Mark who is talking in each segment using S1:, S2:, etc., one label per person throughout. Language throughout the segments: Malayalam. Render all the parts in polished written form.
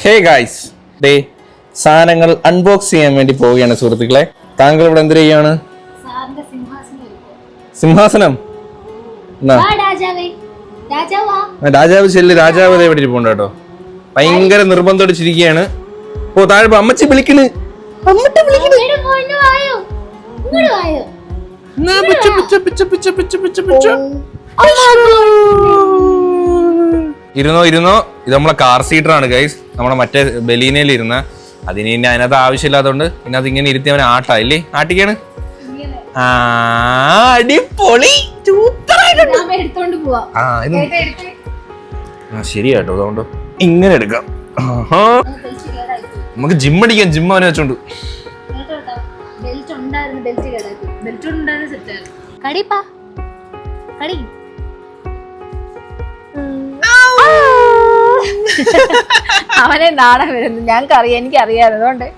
S1: ഹേ ഗായ്സ്, ഡേ സാധനങ്ങൾ അൺബോക്സ് ചെയ്യാൻ വേണ്ടി പോവുകയാണ് സുഹൃത്തുക്കളെ. താങ്കൾ ഇവിടെ എന്ത് ചെയ്യാണ്? സിംഹാസനം? രാജാവ് ചെല്ല്, രാജാവ് എവിടെ ഇരിപ്പുണ്ട് കേട്ടോ. ഭയങ്കര നിർബന്ധം അടിച്ചിരിക്കുകയാണ്. ഓ താഴെ അമ്മച്ചി വിളിക്കണ്, ഇരുന്നോ. ഇത് നമ്മളെ കാർ സീറ്റർ ആണ് ഗൈസ്. നമ്മളെ മറ്റേ ബലീനയിൽ ഇരുന്ന അതിന് ഇനി അതിനകത്ത് ആവശ്യമില്ലാത്തതുകൊണ്ട് പിന്നെ അതിങ്ങനെ ഇരുത്തി അവനെ ആട്ടായില്ലേ, ആട്ടിക്കാണ്. അടിപൊളി ശരി കേട്ടോ. അതുകൊണ്ട് ഇങ്ങനെ എടുക്കാം. നമുക്ക് ജിം അടിക്കാം, ജിം അവനെ വെച്ചോണ്ട്.
S2: അവനെ നാടൻ വരുന്നു, ഞങ്ങൾക്കറിയാം, എനിക്കറിയാം. അതുകൊണ്ട്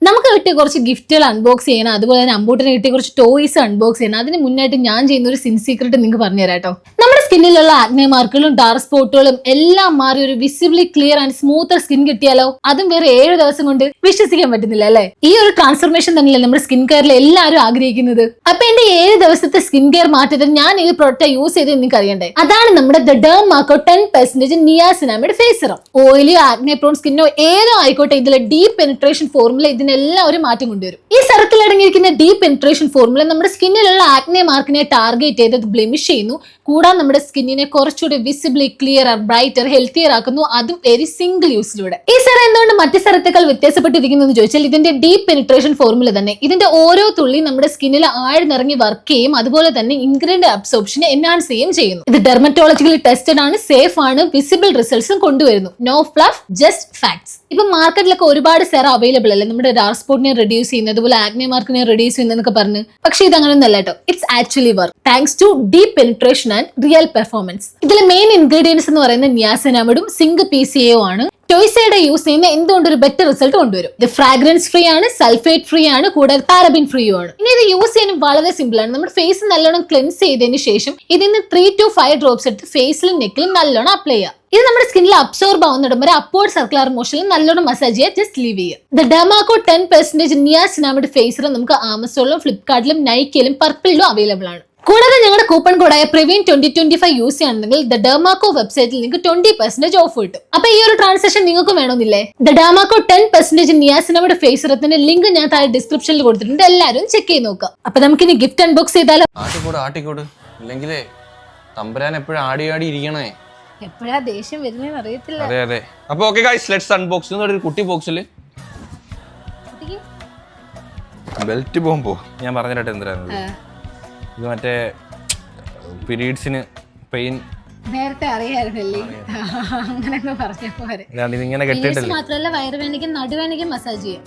S2: നമുക്ക് കിട്ടിയ കുറച്ച് ഗിഫ്റ്റുകൾ അൺബോക്സ് ചെയ്യണം, അതുപോലെ തന്നെ അമ്പൂട്ടിന് കിട്ടിയ കുറച്ച് ടോയ്സ് അൺബോക്സ് ചെയ്യണം. അതിന് മുന്നായിട്ട് ഞാൻ ചെയ്യുന്ന ഒരു സീക്രട്ട് നിങ്ങൾക്ക് പറഞ്ഞു തരാം കേട്ടോ. നമ്മുടെ സ്കിന്നിലുള്ള ആഗ്നേ മാർക്കുകളും ഡാർക്ക് സ്പോട്ടുകളും എല്ലാം മാറി ഒരു visibly clear and smoother skin കിട്ടിയാലോ, അതും വേറെ 7 ദിവസം കൊണ്ട് വിശ്വസിക്കാൻ പറ്റുന്നില്ല അല്ലെ. ഈ ഒരു ട്രാൻസ്ഫോർമേഷൻ തന്നെയല്ലേ നമ്മുടെ സ്കിൻ കെയറിൽ എല്ലാവരും ആഗ്രഹിക്കുന്നത്. അപ്പൊ എന്റെ 7 ദിവസത്തെ സ്കിൻ കെയർ മാറ്റത്തിൽ ഞാൻ ഈ പ്രോഡക്റ്റ് യൂസ് ചെയ്ത് നിങ്ങൾക്ക് അറിയണ്ടേ. അതാണ് നമ്മുടെ the Derma Co 10% niacinamide face serum. Oily acne prone സ്കിന്നോ ഏതോ ആയിക്കോട്ടെ, ഇതിലെ ഡീപ് പെനിട്രേഷൻ ഫോർമുല ഇതിനെല്ലാം ഒരു മാറ്റം കൊണ്ടുവരും. ഈ സിറത്തിൽ അടങ്ങിയിരിക്കുന്ന ഡീപ് പെനിട്രേഷൻ ഫോർമുല നമ്മുടെ സ്കിന്നിലുള്ള ആഗ്നേ മാർക്കിനെ ടാർഗറ്റ് ചെയ്ത് ബ്ലെമിഷ് ചെയ്യുന്നു. കൂടാതെ നമ്മുടെ സ്കിന്നിനെ കുറച്ചുകൂടി വിസിബിളി ക്ലിയർ, ബ്രൈറ്റർ, ഹെൽത്തിയർ ആക്കുന്നു. അതും വെരി സിംഗിൾ യൂസിലൂടെ. ഈ സിറം എന്തുകൊണ്ട് മറ്റു സിറത്തേക്കാൾ വ്യത്യാസപ്പെട്ടിരിക്കുന്നു എന്ന് ചോദിച്ചാൽ ഇതിന്റെ ഡീപ് പെനിട്രേഷൻ ഫോർമുല തന്നെ. ഇതിന്റെ ഓരോ തുള്ളി നമ്മുടെ സ്കിന്നിൽ ആഴ്ന്നിറങ്ങി വർക്ക് ചെയ്യും, അതുപോലെ തന്നെ ഇൻഗ്രീഡിയന്റ് അബ്സോർപ്ഷനെ എൻഹാൻസ് ചെയ്യുന്നു. ഇത് ഡെർമറ്റോളജിക്കലി ടെസ്റ്റഡ് ആണ്, സേഫ് ആണ്, വിസിബിൾ റിസൾട്ട്സും കൊണ്ടുവരുന്നു. No fluff, just facts. ഇപ്പൊ മാർക്കറ്റിലൊക്കെ ഒരുപാട് സെറം അവൈലബിൾ അല്ലേ, നമ്മുടെ ഡാർക്ക് സ്പോട്ടിനെ റെഡ്യൂസ് ചെയ്യുന്നത്, അതുപോലെ ആഗ്നേ മാർക്കിനെ റെഡ്യൂസ് ചെയ്യുന്നതൊക്കെ പറഞ്ഞ്. പക്ഷെ ഇത് അങ്ങനെയൊന്നും അല്ല കേട്ടോ. It's actually work thanks to deep penetration and real performance. ഇതിലെ മെയിൻ ഇൻഗ്രീഡിയൻസ് എന്ന് പറയുന്നത് നിയാസിനാമിഡും സിങ്ക് PCA ആണ്. ടോയ്സയുടെ യൂസ് ചെയ്യുന്ന എന്തുകൊണ്ട് ഒരു ബെറ്റർ റിസൾട്ട് കൊണ്ടുവരും. ഇത് ഫ്രാഗ്രൻസ് ഫ്രീ ആണ്, സൾഫേറ്റ് ഫ്രീ ആണ്, കൂടാതെ പാരബിൻ ഫ്രീ ആണ്. ഇനി ഇത് യൂസ് ചെയ്യാൻ വളരെ സിമ്പിൾ ആണ്. നമ്മുടെ ഫേസ് നല്ലോണം ക്ലെൻസ് ചെയ്തതിന് ശേഷം ഇതിന് 3 to 5 ഡ്രോപ്സ് എടുത്ത് ഫേസിലും നെക്കിലും നല്ലോണം അപ്ലൈ ചെയ്യുക. ഇത് നമ്മുടെ സ്കിന്നിൽ അബ്സോർബ് ആവുന്നിടം വരെ അപ്വേർഡ് സർക്കുലർ മോഷനിൽ നല്ലോണം മസാജ് ചെയ്യുക, ജസ്റ്റ് ലീവ് ചെയ്യുക. The Derma Co 10% niacinamide face serum നമുക്ക് ആമസോണിലും ഫ്ലിപ്കാർട്ടിലും നൈക്കയിലും പർപ്പിളിലും അവൈലബിൾ ആണ്. കൂടാതെ ഞങ്ങളുടെ കൂപ്പൺ കോഡായ പ്രവീൺ 2025 യൂസ് ചെയ്യുകയാണെങ്കിൽ ദ ഡെർമാക്കോ വെബ്സൈറ്റിൽ നിങ്ങൾക്ക് 20% ഓഫ് കിട്ടും. അപ്പൊ ഈ ഒരു ട്രാൻസാക്ഷൻ നിങ്ങൾക്ക് വേണമെന്നില്ലേ? The Derma Co 10% niacinamide face സിറത്തിന്റെ link ഞാൻ താഴെ ഡിസ്ക്രിപ്ഷനിൽ കൊടുത്തിട്ടുണ്ട്, എല്ലാവരും ചെക്ക് ചെയ്ത് നോക്കുക. അപ്പൊ നമുക്ക് ഇനി ഗിഫ്റ്റ് അൺബോക്സ് ചെയ്താലോ?
S1: ആട്ടിക്കോട് ഇല്ലെങ്കിലേ തമ്പുരാൻ എപ്പോഴും ആടി ഇരിക്കണേ,
S2: എപ്പോഴാ ദേഷ്യം വരുന്നതെന്ന് അറിയത്തില്ല.
S1: അതെ. അപ്പൊ ഓക്കെ ഗൈസ്, ലെറ്റ്സ് അൺബോക്സ്. ഒരു കുട്ടി ബോക്സിൽ ബെൽറ്റ് പോകുമ്പോ ഞാൻ പറഞ്ഞിട്ട് എന്തിനാണ് ഇത്, മറ്റേ പീരീഡ്സിന് പെയിൻ
S2: നേരത്തെ അറിയായിരുന്നല്ലേ, അങ്ങനെയൊക്കെ പറഞ്ഞ പോലെ.
S1: ഇതിങ്ങനെ കെട്ടിട്ടല്ലേ,
S2: മാത്രമല്ല വയറുവേദനയ്ക്കും നടുവേദനയ്ക്കും മസാജ് ചെയ്യാം.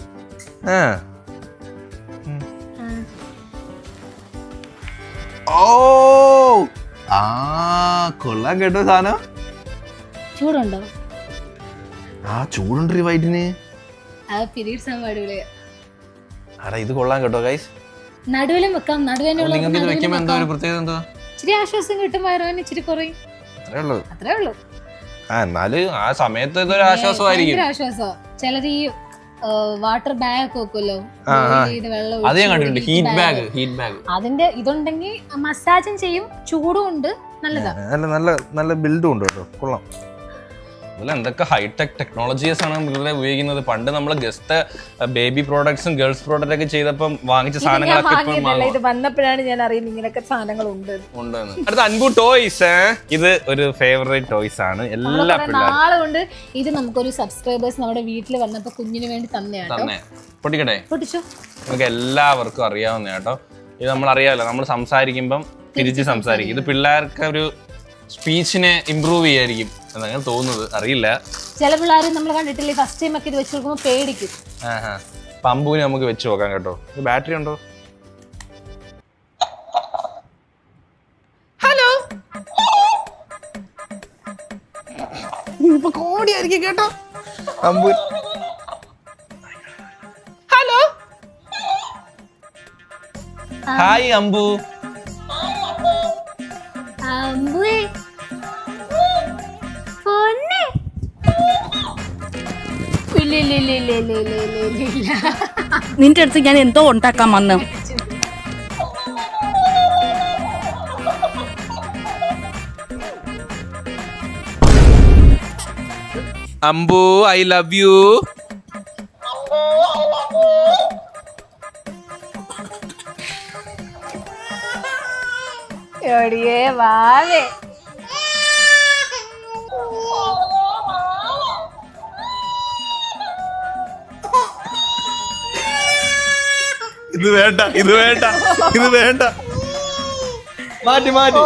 S1: കൊള്ളാൻ കേട്ടോ സാധനം.
S2: ചൂടുണ്ടോ?
S1: ചൂടുണ്ട് വയറ്റിന്.
S2: പീരീഡ്സ് ആകുമ്പോൾ അടിപൊളിയാ.
S1: ഇത് കൊള്ളാൻ കേട്ടോ ഗൈസ്.
S2: നടുവിലും വെക്കാം,
S1: നടുവേദന
S2: ഇച്ചിരി ആശ്വാസം കിട്ടും, വയറുവേദന ഇച്ചിരി കുറയും, അത്രേ ഉള്ളൂ.
S1: എന്നാലും ആ സമയത്ത് ഇതൊരു ആശ്വാസമായിരിക്കും.
S2: ആശ്വാസം. ചിലർ ഈ വാട്ടർ ബാഗ് ഒക്കെ വെക്കുമല്ലോ, അതിന്റെ ഇതുണ്ടെങ്കിൽ മസാജും ചെയ്യും, ചൂടും ഉണ്ട്, നല്ലതാ.
S1: നല്ല ബിൽഡും ഉണ്ട് കേട്ടോ, കൊള്ളാം. ഇതിൽ എന്തൊക്കെ ഹൈടെക് ടെക്നോളജീസ് ആണ് ഇവിടെ ഉപയോഗിക്കുന്നത്. പണ്ട് നമ്മൾ ഗസ്റ്റ് ബേബി പ്രോഡക്ട്സും ഗേൾസ് പ്രോഡക്റ്റ് ഒക്കെ ചെയ്തപ്പം വാങ്ങിച്ച സാധനങ്ങളൊക്കെ
S2: വന്നപ്പോഴാണ് ഞാൻ അറിയുന്നത് ഇങ്ങനെയൊക്കെ സാധനങ്ങൾ ഉണ്ട്.
S1: അടുത്ത അൻപു ടോയ്സ്. ഇത് ഒരു ഫേവറേറ്റ് ടോയ്സ് ആണ് എല്ലാ
S2: നാളെ കൊണ്ട്. ഇത് നമുക്കൊരു സബ്സ്ക്രൈബേഴ്സ് നമ്മുടെ വീട്ടിൽ വന്നപ്പോ കുഞ്ഞിന് വേണ്ടി തന്നെയാണ്.
S1: പൊട്ടിക്കട്ടെ? പൊട്ടിച്ചു. നമുക്ക് എല്ലാവർക്കും അറിയാവുന്ന കേട്ടോ. ഇത് നമ്മൾ അറിയാമല്ലോ, നമ്മൾ സംസാരിക്കുമ്പം തിരിച്ച് സംസാരിക്കും. ഇത് പിള്ളേർക്ക് ഒരു സ്പീച്ചിനെ ഇംപ്രൂവ് ചെയ്യായിരിക്കും എന്നങ്ങനെ തോന്നുന്നത്, അറിയില്ല.
S2: ചില പിള്ളേർ നമ്മൾ കണ്ടിട്ടില്ലേ, ഫസ്റ്റ് ടൈം ഒക്കെ ഇത് വെച്ച് നോക്കുമ്പോൾ പേടിക്കും.
S1: പമ്പൂന് നമുക്ക് വെച്ച് നോക്കാം കേട്ടോ. ഇത് ബാറ്ററി ഉണ്ടോ? ഹലോ ഇപ്പൊ കോമഡി ആയിരിക്കും കേട്ടോ. അമ്പു ഹലോ ഹായ് അമ്പു.
S3: നിന്റെ അടുത്ത് ഞാൻ എന്തോ ഉണ്ടാക്കാൻ വന്നു.
S1: അമ്പു ഐ ലവ് യു.
S2: വാവേ
S1: ഇത് വേണ്ട, ഇത് വേണ്ട, ഇത് വേണ്ട. മാറ്റി മാറ്റി.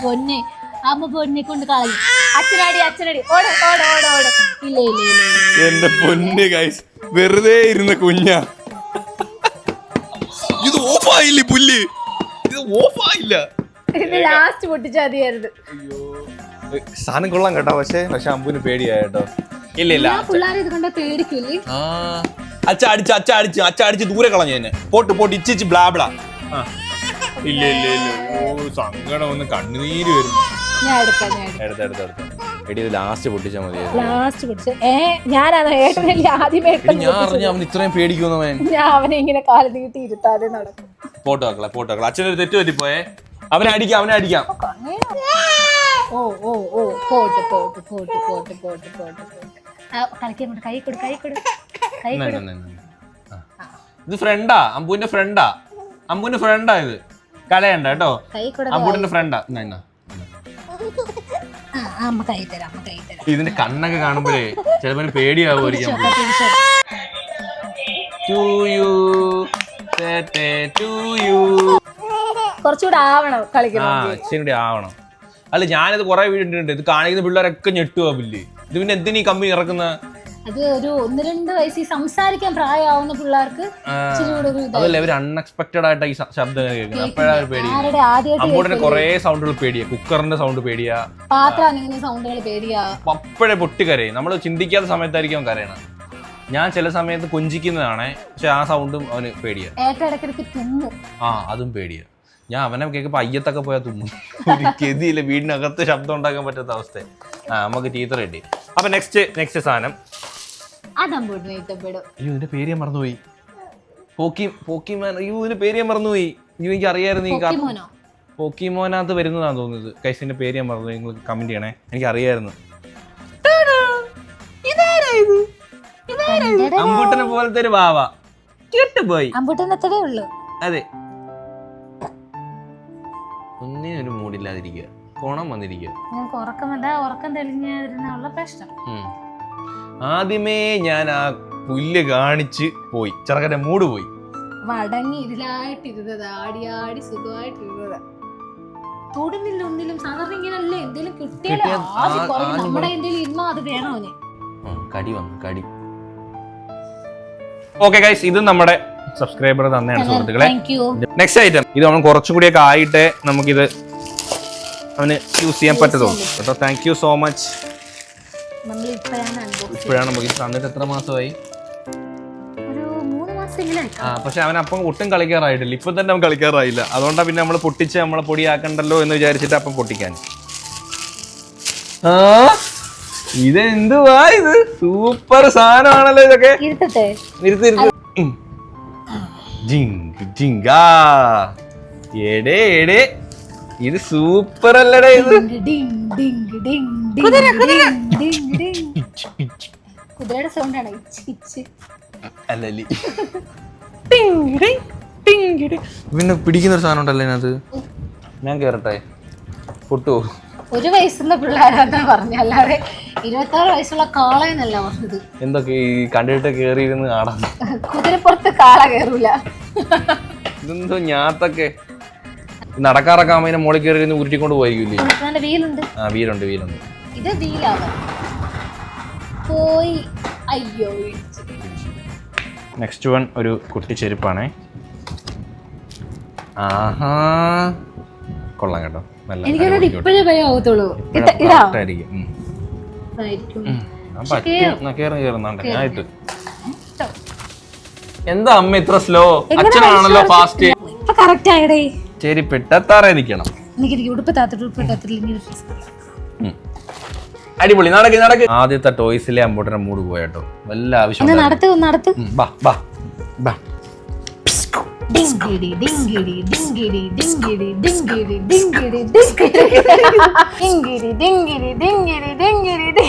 S2: പൊന്നെ അമ്മ പൊന്നെ കൊണ്ട് കളയും. അച്ഛനടി അച്ഛനടി ഓട് ഓട് ഓട് ഓട്. ഇല്ല ഇല്ല ഇല്ല.
S1: എന്റെ പൊന്ന് ഗൈസ്, വെറുതെ ഇരുന്ന കുഞ്ഞാ. ഇത് ഓഫായില്ലേ പുല്ല്? ഇത് ഓഫായില്ല.
S2: ഇത് ലാസ്റ്റ് പൊട്ടിച്ചാ മതിയായിരുന്നു.
S1: സാധനം കൊള്ളാം കേട്ടോ. പക്ഷെ അമ്പുവിന് പേടിയായ കേട്ടോ. ഇല്ല ഇല്ല,
S2: പിള്ളേരെ ഇത് കണ്ട പേടിക്കൂലേ?
S1: അച്ഛ അടിച്ച് ദൂരെ കളഞ്ഞു തന്നെ. പോട്ട് പോട്ട് ഇച്ചിച്ച് ബ്ലാബ്ലാ. ഇല്ല ഇല്ല ഇല്ല. ഓ സങ്കടം ഒന്ന് കണ്ണുനീര് വരും. എടി ഇത് ലാസ്റ്റ് പൊട്ടിച്ചാ മതി.
S2: ഞാനാണ് ഏട്ടനല്ലേ ആദ്യമേ.
S1: ഞാൻ അറിഞ്ഞ അവൻ ഇത്രയും പേടിക്കുന്നവൻ.
S2: ഞാൻ അവനെ ഇങ്ങനെ കാല് നീട്ടി ഇരുത്താതെ നടക്കും.
S1: പോട്ടോ അച്ഛനൊരു തെറ്റ് പറ്റിപ്പോയേ. അവനെ അടിക്കാം.
S2: ഓ ഓ ഓ പോട്ട് പോട്ട് പോട്ട് പോട്ട് പോട്ട് പോട്ട് കളിക്കാൻ കൈ കൊടു കൈ കൊടു കൈ കൊടു.
S1: ഇത് ഫ്രണ്ടാ, അമ്പുവിന്റെ ഫ്രണ്ടാ ഇത്. കളയണ്ട കേട്ടോ, അമ്പുവിന്റെ ഫ്രണ്ടാ.
S2: അമ്മ കൈ തരാം.
S1: ഇതിന്റെ കണ്ണൊക്കെ കാണുമ്പോഴേ ചിലപ്പോ പേടിയാവുമായിരിക്കും.
S2: കുറച്ചുകൂടെ ആവണം കളിക്കണം.
S1: ഇച്ചിരി ആവണം. അല്ല ഞാനിത് കുറെ വീടുണ്ട്. ഇത് കാണിക്കുന്ന പിള്ളേരൊക്കെ ഞെട്ടുവാ ബില്ല്. ഇത് പിന്നെ എന്തിനാ ഈ കമ്പനി ഇറക്കുന്ന?
S2: അത് ഒരു 1-2 വയസ്സിൽ സംസാരിക്കാൻ പ്രായമാവുന്ന പിള്ളേർക്ക്
S1: അതല്ല, ഇവര് അൺഎക്സ്പെക്ടഡ് ആയിട്ട് ഈ ശബ്ദം കേൾക്കുന്നത്. അപ്പോഴാണ് പേടി. അമ്മൂടെ കുറെ സൗണ്ടുകൾ പേടിയാ. കുക്കറിന്റെ സൗണ്ട് പേടിയാ,
S2: പാത്രം സൗണ്ടുകൾ പേടിയാ.
S1: അപ്പോഴേ പൊട്ടിക്കരയും. നമ്മൾ ചിന്തിക്കാത്ത സമയത്തായിരിക്കും കരയണം. ഞാൻ ചില സമയത്ത് കൊഞ്ചിക്കുന്നതാണ്, പക്ഷെ ആ സൗണ്ടും അവന് പേടിയാ. അതും പേടിയാ. ഞാൻ അവനെ കേൾക്കുമ്പോ അയ്യത്തൊക്കെ പോയാൽ തുമ്മും. ഒരു ഗതിയില്ല, വീടിനകത്ത് ശബ്ദം ഉണ്ടാക്കാൻ പറ്റാത്ത അവസ്ഥ. നമുക്ക് ടീച്ചർ കിട്ടി. അപ്പൊ നെക്സ്റ്റ് സാധനം.
S2: അയ്യോ
S1: ഇതിന്റെ പേര് ഞാൻ മറന്നുപോയി. പോക്കിമാൻ. അയ്യോ ഇതിന്റെ പേര് ഞാൻ മറന്നുപോയി. എനിക്ക് അറിയായിരുന്നു. പോക്കിമോനകത്ത് വരുന്നതാന്ന് തോന്നുന്നത്. കൈസിന്റെ പേര് ഞാൻ മറന്നു. നിങ്ങൾ കമന്റ് ചെയ്യണേ, എനിക്ക് അറിയായിരുന്നു. അമ്പൂട്ടനെ പോലത്തെ ഒരു വാവ കേട്ടുപോയി. അതെ, ഒന്നിനൊരു മൂടില്ലാതിരിക്കുക, കോണം വന്നിരിക്കുക. ആദ്യമേ ഞാൻ ആ പുല്ല് കാണിച്ച് പോയി, ചെറുക്കന്റെ മൂട് പോയി.
S2: വടങ്ങി ഇതിലായിട്ടിരുന്നത്, ആടി സുഖമായിട്ടിരുന്നത്. തൊടുന്നില്ല ഒന്നിലും. സാധാരണ ഇങ്ങനല്ലേ എന്തെങ്കിലും കിട്ടിയാലോ നമ്മുടെ എന്തെങ്കിലും ഇരുന്നോ അത് വേണോ.
S1: കടി. ഓക്കെ ഗൈസ്, ഇത് നമ്മുടെ സബ്സ്ക്രൈബർ തന്നെയാണ് സുഹൃത്തുക്കളെ. Next item. ഇത് നമ്മൾ കുറച്ചും കൂടിയൊക്കെ ആയിട്ട് നമുക്കിത് അവന് യൂസ് ചെയ്യാൻ പറ്റത്തുള്ളൂ കേട്ടോ. Thank you so much. ഇപ്പോഴാണ് നമുക്ക് തന്നിട്ട് എത്ര മാസമായി? പക്ഷെ അവൻ അപ്പം ഒട്ടും കളിക്കാറായിട്ടില്ല. ഇപ്പൊ തന്നെ അവൻ കളിക്കാറായില്ല. അതുകൊണ്ടാണ് പിന്നെ നമ്മൾ പൊട്ടിച്ച് നമ്മളെ പൊടിയാക്കണ്ടല്ലോ എന്ന് വിചാരിച്ചിട്ട് അപ്പം പൊട്ടിക്കാൻ. ഇതെന്തുവാ ഇത്? സൂപ്പർ സാധനമാണല്ലോ ഇതൊക്കെ. ഇത് സൂപ്പർ അല്ലടേ. ഇത്
S2: കുതിരയുടെ സൗണ്ടാണ്.
S1: പിന്നെ പിടിക്കുന്ന ഒരു സാധനം ഉണ്ടല്ലോ ഇതിനകത്ത്. ഞാൻ കേറട്ടെ? പൊട്ടുവോ?
S2: 1 വയസ്സുള്ള പിള്ളേരാന്നാ പറഞ്ഞ, അല്ലാതെ 26 വയസ്സുള്ള കാളയെന്നല്ല പറഞ്ഞത്.
S1: എന്തൊക്കെ ഈ കണ്ടിട്ട് കേറിയിരുന്ന് കാണാം.
S2: കുതിരപ്പുറത്ത് കാള കേറൂല.
S1: ഇതെന്തോ ഞാത്തൊക്കെ നടക്കാറൊക്കെ ആവുമ്പോ മോളിൽ കയറി ഉരുട്ടിക്കൊണ്ട് പോയിരിക്കില്ലേ?
S2: വീലുണ്ട്.
S1: വീലുണ്ട്.
S2: ഇത് വീലാവാ പോയി. അയ്യോ.
S1: നെക്സ്റ്റ് വൺ ഒരു കുട്ടി ചെരുപ്പാണേ. ആഹാ, കൊള്ളാം കേട്ടോ.
S2: എനിക്കത് ഇപ്പോഴേ ഭയം ആവത്തുള്ളൂ.
S1: എന്താ അമ്മ ഇത്ര സ്ലോ? അച്ഛനാണല്ലോ ഫാസ്റ്റ്.
S2: കറക്റ്റ് ആയടേ.
S1: ചെരിപ്പിട്ടായിരിക്കണം.
S2: ഉടുപ്പ് താത്തിട്ട്
S1: അടിപൊളി. നടക്ക് നടക്ക്. ആദ്യത്തെ ടോയ്സിലെ അമ്പൂട്ടന്റെ മൂഡ് പോയാട്ടോ. വല്ല ആവശ്യം
S2: നടത്ത്.
S1: ബാ ബാ ബാ.
S2: ഡിങ്കിടി ഡിങ്കിടി ഡിങ്കിടി ഡിങ്കിടി ഡിങ്കിടി ഡിങ്കിടി ഡിങ്കിടി ഡിങ്കിടി ഡിങ്കിടി ഡിങ്കിടി ഡിങ്കിടി.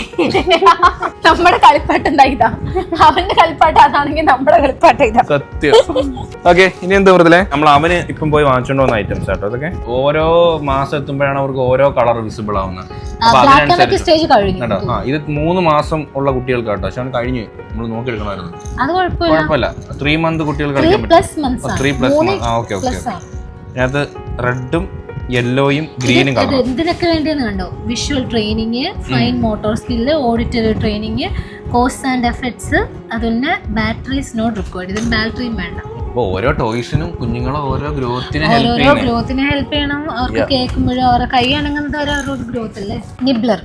S2: നമ്മുടെ കളിപ്പാട്ടം ഇതാ, അവന്റെ കളിപ്പാട്ടം അതാണെങ്കിൽ നമ്മുടെ കളിപ്പാട്ടം ഇതാ.
S1: സത്യം. ഓക്കെ, ഇനി എന്താ വെറുതെ നമ്മൾ അവന് ഇപ്പം പോയി വാങ്ങിച്ചോണ്ട് വന്ന ഐറ്റംസ് ആട്ടോ. അതൊക്കെ ഓരോ മാസം എത്തുമ്പോഴാണ് അവർക്ക് ഓരോ കളർ വിസിബിൾ ആവുന്നത്. അപ്പൊ അതിനനുസരിച്ച് ഇത് 3 മാസം ഉള്ള കുട്ടികൾക്ക് കേട്ടോ. പക്ഷെ അവൻ കഴിഞ്ഞു, നമ്മൾ നോക്കിയെടുക്കണമായിരുന്നു.
S2: അത്
S1: കുഴപ്പമില്ല. 3 മന്ത് കുട്ടികൾ കളിക്കാൻ പറ്റും. 3+ months. Okay okay. അതിനകത്ത് റെഡും യെല്ലോയും ഗ്രീനും കളർ.
S2: എന്തിനൊക്കെ വേണ്ടിയെന്ന് കണ്ടോ? Visual training, fine motor skill, auditory training, cause and effects, അതുപോലെ ബാറ്ററീസ് നോട്ട് റിക്വയർഡ്. ഇതിന് ബാറ്ററിയും വേണ്ട.
S1: ഓരോ ടോയ്സിനും കുഞ്ഞുങ്ങളെ ഓരോ ഗ്രോത്തിനെ ഹെൽപ്പ്
S2: ചെയ്യണം. അവർക്ക് കേൾക്കുമ്പോഴും അവരുടെ കൈ അണങ്ങുന്നത് ഓരോ ഗ്രോത്ത് അല്ലേ. Nibbler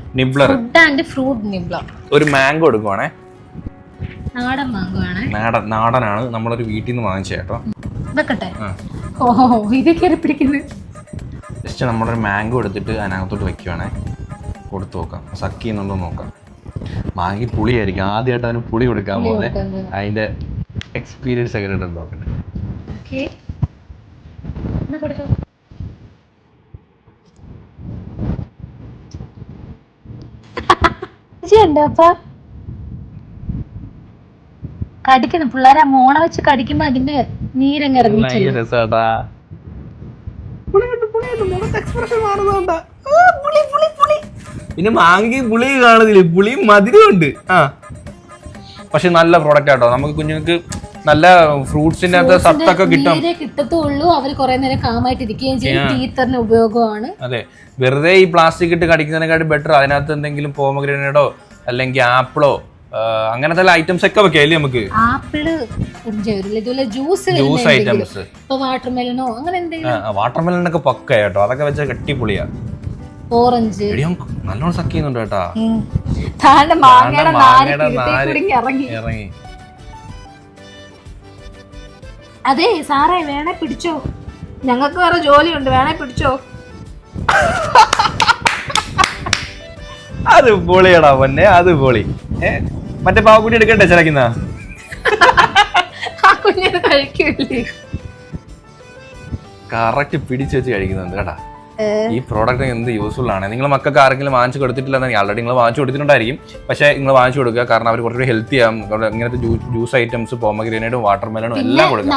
S2: food and fruit nibbler.
S1: ഒരു മാംഗോ എടുക്കുവാണേ.
S2: നാടൻ മാംഗോ ആണ്.
S1: നാടനാണ്. നമ്മളൊരു വീട്ടിൽ നിന്ന് വാങ്ങിച്ച കേട്ടോ.
S2: വെക്കട്ടെ. ഓ ഇത് കയറി പിടിക്കുന്നത്.
S1: ജസ്റ്റ് നമ്മളൊരു മാംഗോ എടുത്തിട്ട് അതിനകത്തോട്ട് വെക്കുവാണേ. കൊടുത്തു നോക്കാം, സക്ക് ചെയ്യുന്നുണ്ടോ നോക്കാം. മാങ്ങി പുളിയായിരിക്കും. ആദ്യമായിട്ട് അവന് പുളി കൊടുക്കാൻ പോകുന്നത്. അതിന്റെ എക്സ്പീരിയൻസ് ഒക്കെ ഉണ്ടോ നോക്കട്ടെ.
S2: കടിക്കണം പിള്ളേരെ മോണ വെച്ച് കടിക്കുമ്പോ അതിന്റെ നീരങ്ങ് ഇറങ്ങി.
S1: പിന്നെ മാങ്ങി പുളി കാണുന്നില്ല, പുളിയും മധുരമുണ്ട്. പക്ഷെ നല്ല പ്രോഡക്റ്റ് ആട്ടോ. നമുക്ക് കുഞ്ഞുങ്ങൾക്ക് നല്ല ഫ്രൂട്ട്സിന്റെ അകത്ത് സത്തൊക്കെ
S2: കിട്ടത്തുള്ളൂ. അവര് കുറെ നേരം കാമായിട്ട് ഇരിക്കുകയും ചെയ്യും. ടീത്തറിന് ഉപയോഗമാണ്.
S1: അതെ, വെറുതെ ഈ പ്ലാസ്റ്റിക് ഇട്ട് കടിക്കുന്നതിനെക്കാട്ടി ബെറ്റർ അതിനകത്ത് എന്തെങ്കിലും പോമഗ്രനേറ്റോ അല്ലെങ്കിൽ ആപ്പിളോ അങ്ങനത്തെ ഐറ്റംസ് ഒക്കെ വെക്കല്ലേ നമുക്ക്.
S2: ആപ്പിള് ജ്യൂസ് ഐറ്റംസ്, വാട്ടർമെലനോ അങ്ങനെ എന്തെങ്കിലും.
S1: വാട്ടർമെലനൊക്കെ പക്ക കേട്ടോ. അതൊക്കെ വെച്ചാൽ കെട്ടിപ്പൊളിയാ.
S2: ഓറഞ്ച്
S1: നല്ലോണം സക്ക് ചെയ്യുന്നുണ്ട് കേട്ടാ. ഇറങ്ങി.
S2: അതെ സാറേ, വേണേ പിടിച്ചോ, ഞങ്ങൾക്ക് വേറെ ജോലിയുണ്ട്, വേണേ പിടിച്ചോ.
S1: അത് പൊളിയടാ പൊന്നെ, അത് പൊളി. മറ്റേ പാവക്കുട്ടി എടുക്കട്ടെ ചിലക്കുന്ന. കറക്റ്റ് പിടിച്ചു വെച്ച് കഴിക്കുന്നുണ്ട് കേട്ടാ. ഈ പ്രോഡക്റ്റ് എന്ത് യൂസ്ഫുൾ ആണ്. നിങ്ങൾ മക്കൾക്ക് ആരെങ്കിലും വാങ്ങിച്ചു കൊടുത്തിട്ടില്ലെന്ന് ആൾറെഡി നിങ്ങൾ വാങ്ങിച്ചു കൊടുത്തിട്ടുണ്ടായിരിക്കും. പക്ഷേ നിങ്ങൾ വാങ്ങിച്ചു കൊടുക്കുക, കാരണം അവർ കുറച്ചുകൂടി ഹെൽത്തി ആവും. ഇങ്ങനത്തെ ജ്യൂസ് ഐറ്റംസ്, പോമഗ്രനേറ്റും വാട്ടർമെലനും എല്ലാം കൊടുക്കുക.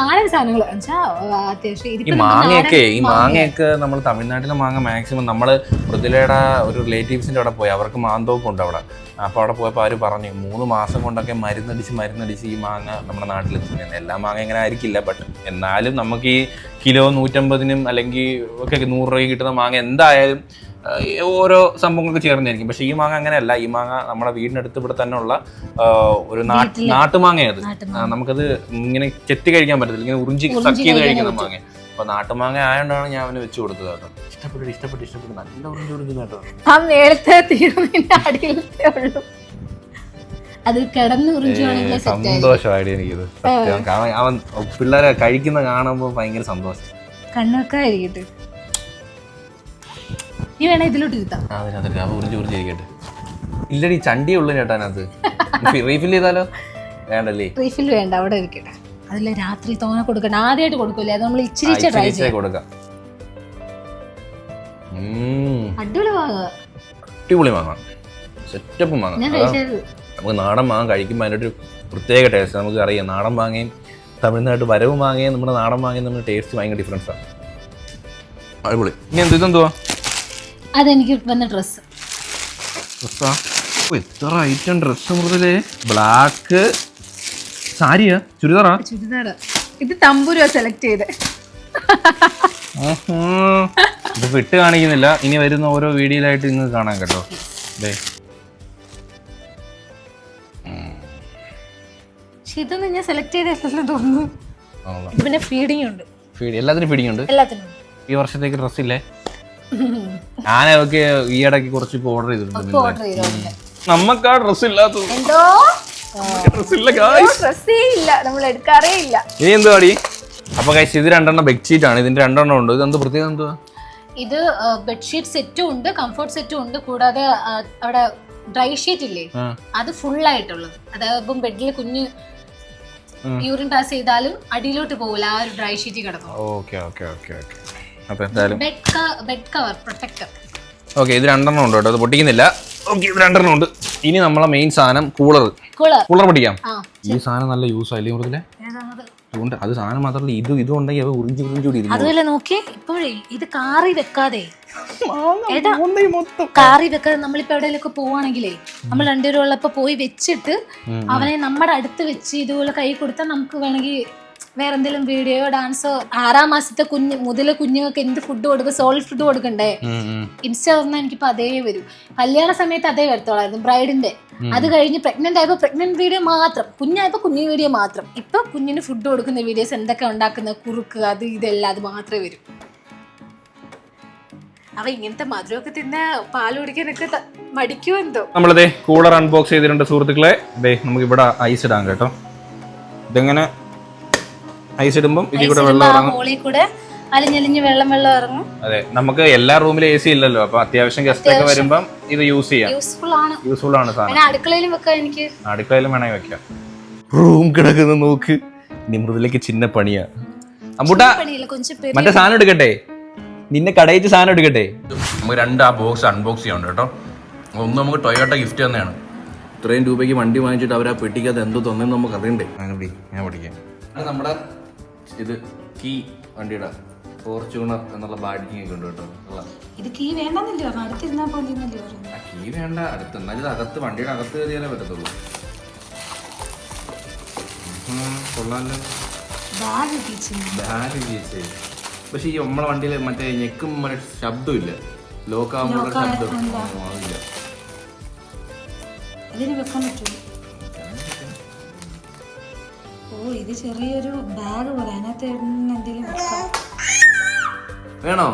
S1: ഈ മാങ്ങയൊക്കെ നമ്മൾ തമിഴ്നാട്ടിലെ മാങ്ങ മാക്സിമം നമ്മൾ മൃദുലയുടെ ഒരു റിലേറ്റീവ്സിന്റെ അവിടെ പോയി, അവർക്ക് മാന്തോപ്പുണ്ട് അവിടെ. അപ്പോൾ അവിടെ പോയപ്പോൾ അവർ പറഞ്ഞു 3 മാസം കൊണ്ടൊക്കെ മരുന്നടിച്ച് ഈ മാങ്ങ നമ്മുടെ നാട്ടിലെത്തുന്നത്. എല്ലാ മാങ്ങ ഇങ്ങനെ ആയിരിക്കില്ല, ബട്ട് എന്നാലും നമുക്ക് ഈ കിലോ 150 അല്ലെങ്കിൽ ഒക്കെ 100 രൂപ കിട്ടുന്ന മാങ്ങ എന്തായാലും ഓരോ സംഭവങ്ങൾക്ക് ചേർന്നായിരിക്കും. പക്ഷെ ഈ മാങ്ങ അങ്ങനെയല്ല. ഈ മാങ്ങ നമ്മുടെ വീടിനടുത്ത് ഇവിടെ തന്നെ ഉള്ള ഒരു നാട്ടുമാങ്ങയത്. നമുക്കത് ഇങ്ങനെ ചെത്തി കഴിക്കാൻ പറ്റത്തില്ല, ഇങ്ങനെ ഉറിഞ്ചി സക്ക് ചെയ്ത് കഴിക്കുന്ന മാങ്ങ. അപ്പൊ നാട്ടുമാങ്ങ ആയതുകൊണ്ടാണ് ഞാൻ അവന് വെച്ച് കൊടുത്തത് കേട്ടോ. ഇഷ്ടപ്പെട്ടു. നല്ല ഉറിഞ്ചി കേട്ടോ. സന്തോഷമായിട്ട് എനിക്കിത്. കാരണം അവൻ പിള്ളേരെ കഴിക്കുന്ന കാണുമ്പോ ഭയങ്കര സന്തോഷം.
S2: കണ്ണൊക്കെ ആയിരിക്കട്ടെ. നീ വേണേ ഇതിലോട്ട് ഇരുത്താം.
S1: ഉറിഞ്ചിരിക്കട്ടെ. ഇല്ലടി, ചണ്ടിയേ ഉള്ളു ചേട്ടാ അതിനകത്ത്. റീഫിൽ ചെയ്താലോ? വേണ്ടല്ലേ?
S2: റീഫിൽ വേണ്ട, അവിടെ ഇരിക്കട്ടെ. അതിൽ രാത്രി തോനെ കൊടുക്കണ്ട, ആദ്യമായിട്ട് കൊടുക്കൂലേ, അത് നമ്മൾ ഇച്ചിരി ട്രൈ ചെയ്യാം.
S1: കൊടുക്കാം.
S2: അടിപൊളി
S1: മാങ്ങ, സെറ്റപ്പ് മാങ്ങ. നമുക്ക് നാടൻ മാങ്ങ കഴിക്കുമ്പോൾ അതിൻ്റെ ഒരു പ്രത്യേക ടേസ്റ്റ് നമുക്ക് അറിയാം. നാടൻ മാങ്ങയും തമിഴ്നാട്ട് വരവ് മാങ്ങയും നമ്മുടെ നാടൻ മാങ്ങയും നമ്മുടെ ടേസ്റ്റ് ഭയങ്കര ഡിഫറൻസാണ്. അടിപൊളി. ഇനി ഇതെന്തുവാ?
S2: അതെനിക്ക് വന്ന ഡ്രസ്സാ.
S1: എത്ര ഐറ്റം ഡ്രസ്സ് മുതലേ. ബ്ലാക്ക് സാരിയാ, ചുരിദാറാ?
S2: ഇത് തമ്പുരാ സെലക്ട് ചെയ്തേ.
S1: ഇത് വിട്ട് കാണിക്കുന്നില്ല, ഇനി വരുന്ന ഓരോ വീഡിയോയിലായിട്ട് നിങ്ങൾക്ക് കാണാൻ കേട്ടോ.
S2: ഇതൊന്നും ഞാൻ സെലക്ട് ചെയ്തല്ലോ തോന്നുന്നു. പിന്നെ ഫീഡിങ് ഉണ്ട്.
S1: എല്ലാത്തിനും ഫീഡിങ് ഉണ്ട്.
S2: എല്ലാത്തിനും.
S1: ഈ വർഷത്തേക്ക് ഡ്രസ് ഇല്ലേ? ഞാനൊക്കെ ഈ ഇടയ്ക്ക് കുറച്ച് ഓർഡർ ചെയ്തിട്ടുണ്ട്.
S2: ഓർഡർ ചെയ്തോണ്ട്
S1: നമ്മക്ക് ആ ഡ്രസ് ഇല്ലാത്തത്.
S4: എന്തോ
S1: ഡ്രസ് ഇല്ല ഗായ്സ്.
S4: ഡ്രസ്സേ ഇല്ല, നമ്മൾ എടുക്കാറേ ഇല്ല.
S1: നീ എന്തുവാടി? അപ്പൊ ഗൈസ് ഇത് 2 ബെഡ്ഷീറ്റ് ആണ്. ഇതിന്റെ 2 ഉണ്ട്. ഇതെന്ത് പ്രത്യേകത എന്തുവാ?
S2: ഇത് ബെഡ്ഷീറ്റ് സെറ്റും ഉണ്ട്, കംഫർട്ട് സെറ്റും ഉണ്ട്, കൂടാതെ അവിടെ ഡ്രൈ ഷീറ്റ് ഇല്ലേ അത് ഫുൾ ആയിട്ടുള്ളത്. അതായത് ഇപ്പം ബെഡിൽ കുഞ്ഞ് യൂറിൻ പാസ് ചെയ്താലും അടിയിലോട്ട് പോകില്ല, ആ ഒരു ഡ്രൈ ഷീറ്റ് കിടക്കും.
S1: Okay okay okay okay. അപ്പൊ എന്തായാലും
S2: ബെഡ് കവർ പ്രൊട്ടക്ടർ.
S1: ഓക്കെ ഇത് 2 ഉണ്ട് കേട്ടോ, അത് പൊട്ടിക്കുന്നില്ല. ഓക്കെ ഇത് 2 ഉണ്ട്. ഇനി നമ്മളെ മെയിൻ സാധനം കൂളർ പൊട്ടിക്കാം. ഈ സാധനം നല്ല യൂസ് ആയില്ലേ മൃദുലേ? അത് സാധനം മാത്രമല്ല, ഇതും ഉണ്ടെങ്കിൽ അവ ഉറിഞ്ചി കൂടി
S2: അതുപോലെ നോക്കി ഇപ്പോഴേ ഇത് കാറി വെക്കാതെ നമ്മളിപ്പോ എവിടെയൊക്കെ പോവാണെങ്കിലേ നമ്മൾ 2 പേരും ഉള്ളപ്പോ പോയി വെച്ചിട്ട് അവനെ നമ്മുടെ അടുത്ത് വെച്ച് ഇതുപോലെ കൈ കൊടുത്താൽ നമുക്ക് വേണമെങ്കിൽ വേറെ എന്തെങ്കിലും വീഡിയോയോ ഡാൻസോ 6 മാസത്തെ കുഞ്ഞുങ്ങൾക്ക് എന്ത് ഫുഡ് കൊടുക്കും, സോളിഡ് ഫുഡ് കൊടുക്കണ്ടേ? ഇൻസ്റ്റ തുറന്നാൽ എനിക്കിപ്പോ അതേ വരും. കല്യാണ സമയത്ത് അതേ വരത്തോളായിരുന്നു ബ്രൈഡിന്റെ. അത് കഴിഞ്ഞ് പ്രഗ്നന്റ് ആയപ്പോ പ്രഗ്നന്റ് വീഡിയോ മാത്രം, കുഞ്ഞായപ്പോ കുഞ്ഞു വീഡിയോ മാത്രം. ഇപ്പൊ കുഞ്ഞിന് ഫുഡ് കൊടുക്കുന്ന വീഡിയോസ്, എന്തൊക്കെ ഉണ്ടാക്കുന്ന കുറുക്ക് അത് ഇതെല്ലാം അത് മാത്രമേ വരും. അവ ഇങ്ങനത്തെ മധുരമൊക്കെ തിന്ന പാല് കുടിക്കാനൊക്കെ മടിക്കുമോ എന്തോ.
S1: നമ്മളതേ കൂളർ അൺബോക്സ് ചെയ്തിട്ടുണ്ട് സുഹൃത്തുക്കളെ. നമുക്ക് ഇവിടെ ഐസ് ഇടാം കേട്ടോ. ഇതെങ്ങനെ ഐസ് ഇടുമ്പോൾ ഇതിൽ കൂടെ വെള്ളം
S2: കൂടെ അലിഞ്ഞലിഞ്ഞ് വെള്ളം ഇറങ്ങും.
S1: അതെ, നമുക്ക് എല്ലാ റൂമിലും AC ഇല്ലല്ലോ, അപ്പൊ അത്യാവശ്യം ഗസ്റ്റ് ഒക്കെ വരുമ്പം ഇത് യൂസ് ചെയ്യാം. യൂസ്ഫുൾ ആണ് സാധനം.
S2: അടുക്കളയിലും വെക്കാം, എനിക്ക്
S1: അടുക്കളയിലും വേണമെങ്കിൽ വെക്കാം. റൂം കിടക്കുന്ന നോക്ക്. നിമൃതിലേക്ക് ചിന്ന പണിയാ. അമ്പൂട്ടാ മറ്റേ സാധനം എടുക്കട്ടെ, നിന്നെ കടയിച്ച് സാധനം എടുക്കട്ടെ. നമുക്ക് 2 ബോക്സ് അൺബോക്സ് ചെയ്യാനുണ്ട് കേട്ടോ. ഒന്ന് നമുക്ക് ടൊയോട്ട ഗിഫ്റ്റ് തന്നെയാണ്. ഇത്രയും രൂപയ്ക്ക് വണ്ടി വാങ്ങിച്ചിട്ട് അവർ ആ പെട്ടിക്കകത്ത് എന്തോ തന്നെന്ന് നമുക്ക് അറിയണ്ടേ. ഞാൻ പഠിക്കാം. നമ്മുടെ ഇത് കീ വണ്ടിയുടെ ഫോർച്യൂണർ എന്നുള്ള ബാഡിങ് ഒക്കെ ഉണ്ട് കേട്ടോ.
S2: ഇത് കീ വേണ്ടെന്നല്ലേ പറഞ്ഞു, അടുത്തിരുന്നാ പോലെന്നല്ലേ പറഞ്ഞു.
S1: കീ വേണ്ട, അടുത്ത് എന്നാലും ഇത് അകത്ത് വണ്ടിയുടെ അകത്ത് കയറിയാലേ പറ്റത്തുള്ളൂ. കൊള്ളാമല്ലോ. ബാഗ് കീച്ച്. പക്ഷെ ഈ നമ്മളെ വണ്ടിയിൽ മറ്റേ ഞെക്കും ശബ്ദമില്ല, ലോക്കാകുമ്പോൾ ശബ്ദം അതില്ല.
S2: വെക്കാൻ പറ്റുമോ? ഓ ഇത് ചെറിയൊരു ബാഗ് പോലെ, അതിനകത്ത് എന്തെങ്കിലും
S1: വേണോ?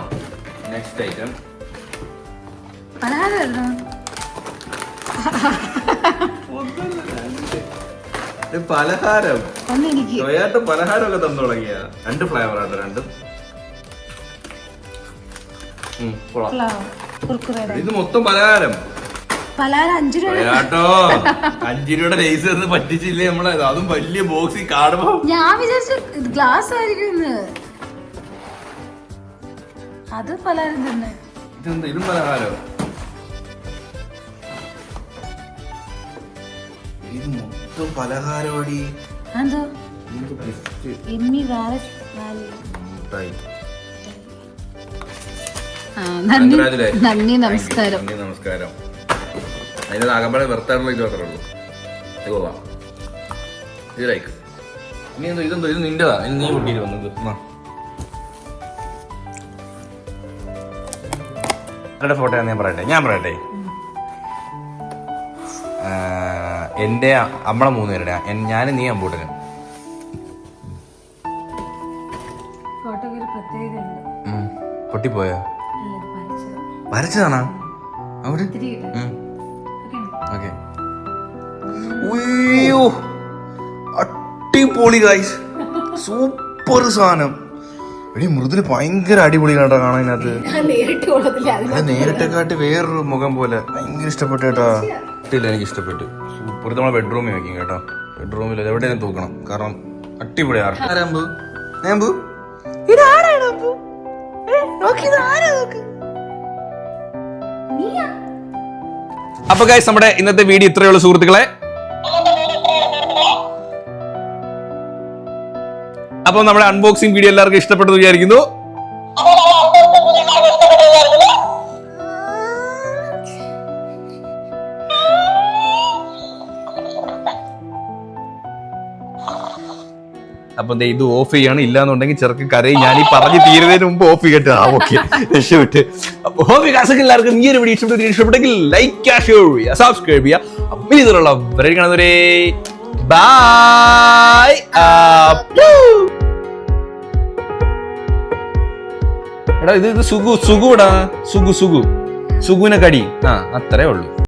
S1: നെക്സ്റ്റ് ഐറ്റം പലഹാരം. ടൊയോട്ട പലഹാരം ഒക്കെ തന്നു തുടങ്ങിയ 2 ഫ്ലേവർ ആട്ടോ. 2 ഇത് മൊത്തം പലഹാരം.
S2: 5 രൂപ
S1: കേട്ടോ. 5 രൂപയുടെ ലേസ് എന്ന് പറ്റിച്ചില്ലേ നമ്മളെ. അതും വലിയ ബോക്സിൽ കാണുമ്പോ
S2: ഞാൻ വിചാരിച്ചു ഗ്ലാസ് ആയിരിക്കും. അത് പലഹാരം തന്നെ.
S1: ഇതെന്താ ഇതും പലഹാരം? ഇത് മൊത്തം പലഹാരമാടി.
S2: നന്ദി നമസ്കാരം.
S1: അതിന്റെ ആകപ്പാടെ വെറുത്താറുള്ള ഇത് മാത്രമേ ഉള്ളൂ. ഇത് കൊള്ളാം. ഇത് ലൈക്ക് ഇനി എന്തോ ഇതെന്തോ ഇത് നിന്റെതാ. നീ പൊട്ടിയിട്ട് വന്നത് അവരുടെ ഫോട്ടോ ഞാൻ പറയട്ടെ. എൻ്റെ നമ്മളെ 3 പേരുടെ ഞാനും നീ അമ്പൂട്ടനും. പൊട്ടിപ്പോയോ? വരച്ചതാണോ അവിടെ? ഓക്കെ. അടിപൊളി ഗൈസ്, സൂപ്പർ സാധനം. എടി മൃദുല് ഭയങ്കര അടിപൊളിയാട്ടോ കാണാനകത്ത്. നേരിട്ടെക്കാട്ടി വേറൊരു മുഖം പോലെ ഭയങ്കര ഇഷ്ടപ്പെട്ടു കേട്ടോ. എനിക്ക് ഇഷ്ടപ്പെട്ടു. സൂപ്പർ. ഇത് നമ്മളെ ബെഡ്റൂമിൽ വെക്കും കേട്ടോ. ബെഡ്റൂമിൽ എവിടെയും തൂക്കണം, കാരണം അടിപൊളിയാണ്. അപ്പൊ ഗൈസ് നമ്മുടെ ഇന്നത്തെ വീഡിയോ ഇത്രയേ ഉള്ളൂ സുഹൃത്തുക്കളെ. അപ്പൊ നമ്മുടെ അൺബോക്സിംഗ് വീഡിയോ എല്ലാവർക്കും ഇഷ്ടപ്പെട്ടു വിചാരിക്കുന്നു. അപ്പൊ ഇത് ഓഫ് ചെയ്യാണ്. ഇല്ലാന്നുണ്ടെങ്കിൽ ചെറുക്ക് കരയും. ഞാൻ ഈ പറഞ്ഞു തീരുന്നതിന് മുമ്പ് ഓഫ് ചെയ്യട്ടെ. ഓക്കെ, രക്ഷപ്പെട്ട്. അപ്പൊ എല്ലാവർക്കും ഈ ഒരു വീഡിയോ ഇഷ്ടപ്പെട്ടെങ്കിൽ ലൈക്ക് ചെയ്യുക, ഷെയർ ചെയ്യുക, സബ്സ്ക്രൈബ് ചെയ്യുക. അപ്പൊ ഇതിലുള്ള ബൈ. എടാ ഇത് സുഗുടാ സുഗുവിനെ കടി. ആ അത്രേ ഉള്ളൂ.